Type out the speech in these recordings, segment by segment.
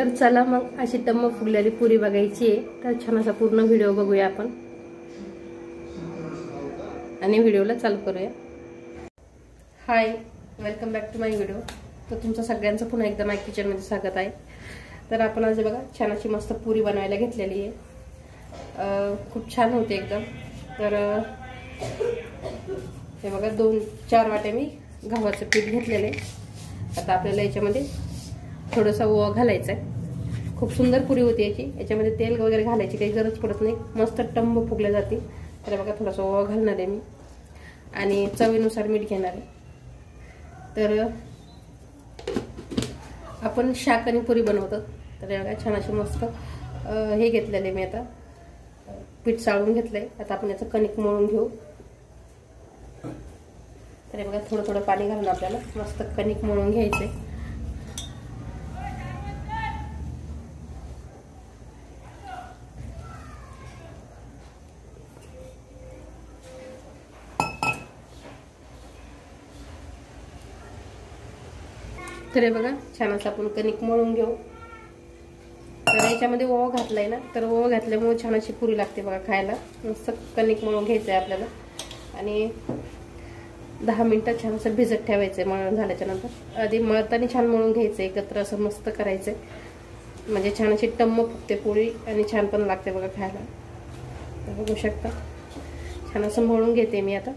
तर चला मग अशी टम्म फुगलेली पुरी बघायची आहे. तर छान असा पूर्ण व्हिडिओ बघूया आपण आणि व्हिडिओला चालू करूया. Hi, welcome back to my video. तर तुमचं सगळ्यांचं पुन्हा एकदा माय किचनमध्ये स्वागत आहे. तर आपण आज बघा छान अशी मस्त पुरी बनवायला घेतलेली आहे. खूप छान होते एकदम. तर हे बघा 2-4 वाट्या मी गव्हाचं पीठ घेतलेलं आहे. आता आपल्याला याच्यामध्ये थोडंसं ओवा घालायचं आहे. खूप सुंदर पुरी होती याची. याच्यामध्ये तेल वगैरे घालायची काही गरज पडत नाही. मस्त टम्म फुगल्या जाते. तर बघा थोडासा ओवा घालणार आहे मी आणि चवीनुसार मीठ घेणार आहे. तर आपण शाक आणि पुरी बनवतो. तर बघा छान अशी मस्त हे घेतलेले मी आता पीठ चाळून घेतलंय. आता आपण याचं कणिक मळून घेऊ. तर बघा थोडं थोडं पाणी घालून आपल्याला मस्त कणिक मळून घ्यायचंय. तर हे बघा छान असं आपण कणिक मळून घेऊ. तर याच्यामध्ये ओवा घातलाय ना, तर ओवा घातल्यामुळे छान अशी पुरी लागते बघा खायला. मस्त कणिक मळून घ्यायचं आहे आपल्याला आणि 10 मिनिटं छान असं भिजत ठेवायचंय. मळून झाल्याच्या नंतर आधी मळताना छान मळून घ्यायचं, एकत्र असं मस्त करायचंय. म्हणजे छान अशी टम्म फुगते पोळी आणि छान पण लागते बघा खायला. तर बघू शकता छान असं मळून घेते मी आता.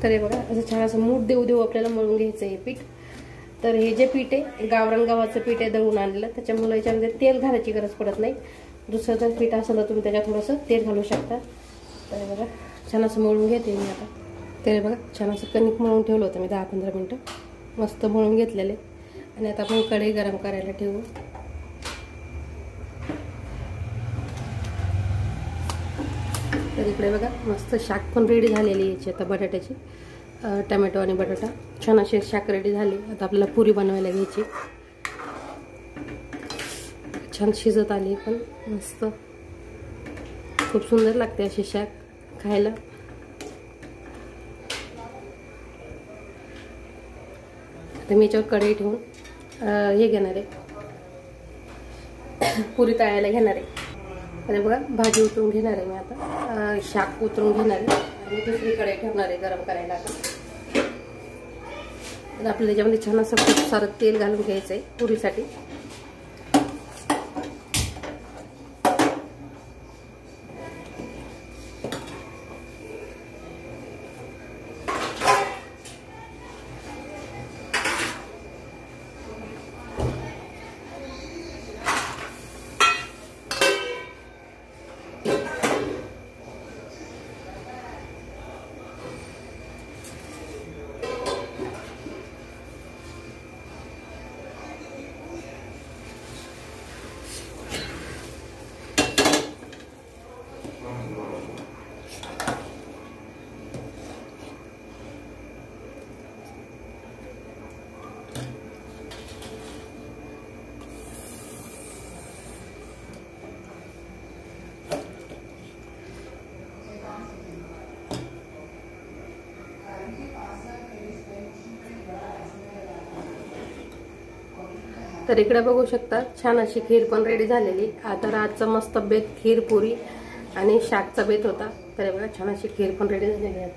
तर हे बघा असं छान असं मूठ देऊ देऊ आपल्याला मळून घ्यायचं हे पीठ. तर हे जे पीठ आहे गावरान गव्हाचं पीठ आहे, दळून आणलेलं. त्याच्यामुळे याच्यामध्ये तेल घालायची गरज पडत नाही. दुसरं जर पीठ असेल तर तुम्ही त्याच्यात थोडंसं तेल घालू शकता. तर बघा छान असं मळून घेते मी आता. तर बघा छान असं कणिक मळून ठेवलं होतं मी 10-15 मिनिटं. मस्त मळून घेतलेले. आणि आता आपण कढई गरम करायला ठेवू. तर इकडे बघा मस्त शाक पण रेडी झालेली याची आता बटाट्याची. टमॅटो आणि बटाटा छान अशी शाक रेडी झाली. आता आपल्याला पुरी बनवायला घ्यायची. छान शिजत आली पण मस्त खूप सुंदर लागते अशी शाक खायला. आता मी याच्यावर कढई ठेवून हे घेणार आहे, पुरी तळायला घेणार आहे. तर बघा भाजी उतरून घेणार आहे मी आता. शाक उतरून घेणार आहे आणि दुसरी कढई ठेवणार आहे गरम करायला. तर आपल्याला त्याच्यामध्ये छान असं खूप सारं तेल घालून घ्यायचं आहे पुरीसाठी. तर इकडे बघू शकता छान अशी खीर पण रेडी झालेली. आता रातचा मस्त बेत खीर पुरी आणि शाकचा बेत होता. तर बघा छान अशी खीर पण रेडी झालेली आहे.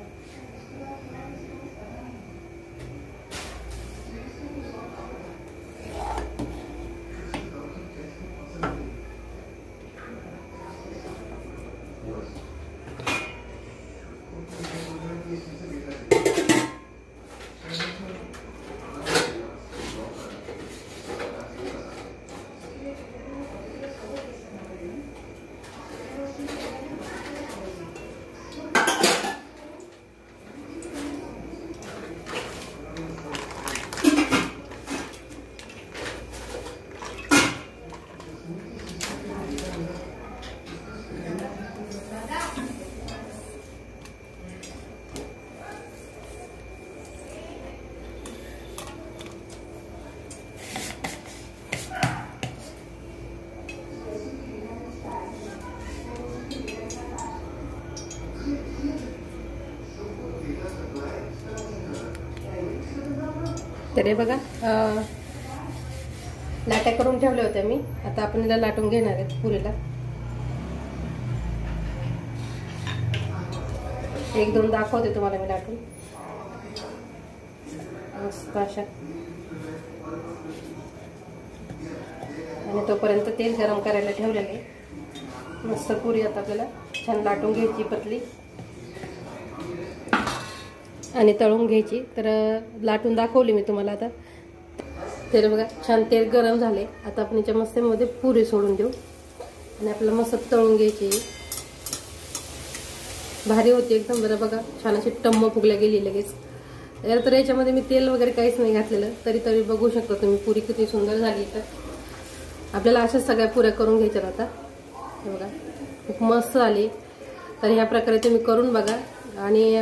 तर हे बघा लाट्या करून ठेवल्या होत्या मी. आता आपण याला लाटून घेणार आहेत पुरीला. 1-2 दाखवते तुम्हाला मी लाटून. मस्त अशा. आणि तोपर्यंत तेल गरम करायला ठेवलेलं आहे. मस्त पुरी आता आपल्याला छान लाटून घ्यायची पतली आणि तळून घ्यायची. तर लाटून दाखवली मी तुम्हाला. आता तेल बघा छान तेल गरम झाले. आता आपण याच्या मस्त्यामध्ये पुरी सोडून देऊ आणि आपल्याला मस्त तळून घ्यायची. भारी होती एकदम. बरं बघा छान अशी टम्म फुगल्या गेली लगेच. तर याच्यामध्ये मी तेल वगैरे काहीच नाही घातलेलं, तरी बघू शकता तुम्ही पुरी किती सुंदर झाली. तर आपल्याला अशाच सगळ्या पुऱ्या करून घ्यायच्या. आता हे बघा खूप मस्त आली. तर ह्या प्रकारे तुम्ही करून बघा. आणि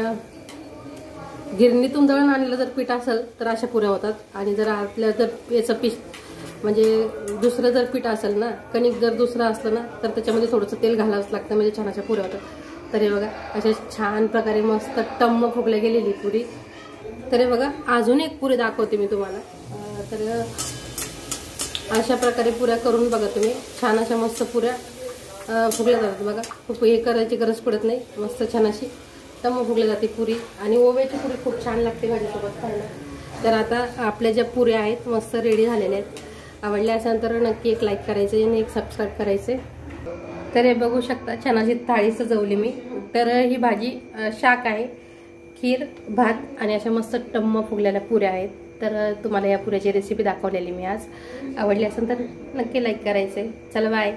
गिरणीतून दळून आणलेलं जर पीठ असेल तर अशा पुऱ्या होतात. आणि जर आपल्या जर याचं पीठ म्हणजे दुसरं जर पीठ असेल ना, कणिक जर दुसरं असलं ना, तर त्याच्यामध्ये थोडंसं तेल घालावंच लागतं, म्हणजे छान अशा पुऱ्या होतात. तर हे बघा अशा छान प्रकारे मस्त टम्म फुगल्या गेलेली पुरी. तर हे बघा अजून एक पुरी दाखवते मी तुम्हाला. तर अशा प्रकारे पुऱ्या करून बघा तुम्ही. छान अशा मस्त पुऱ्या फुगल्या जातात बघा. खूप हे करायची गरज पडत नाही. मस्त छान अशी टम्म फुगल्या जाते पुरी. आणि ओव्याची पुरी खूप छान लागते माझ्यासोबत खायला. तर आता आपल्या ज्या पुऱ्या आहेत मस्त रेडी झालेल्या आहेत. आवडल्या असेल तर नक्की एक लाईक करायचे आणि एक सबस्क्राईब करायचे. तर हे बघू शकता छान अशी थाळी सजवली मी. तर ही भाजी शाक आहे, खीर, भात आणि अशा मस्त टम्म फुगलेल्या पुऱ्या आहेत. तर तुम्हाला या पुऱ्याची रेसिपी दाखवलेली मी आज. आवडली असेल तर नक्की लाईक करायचे. चला बाय.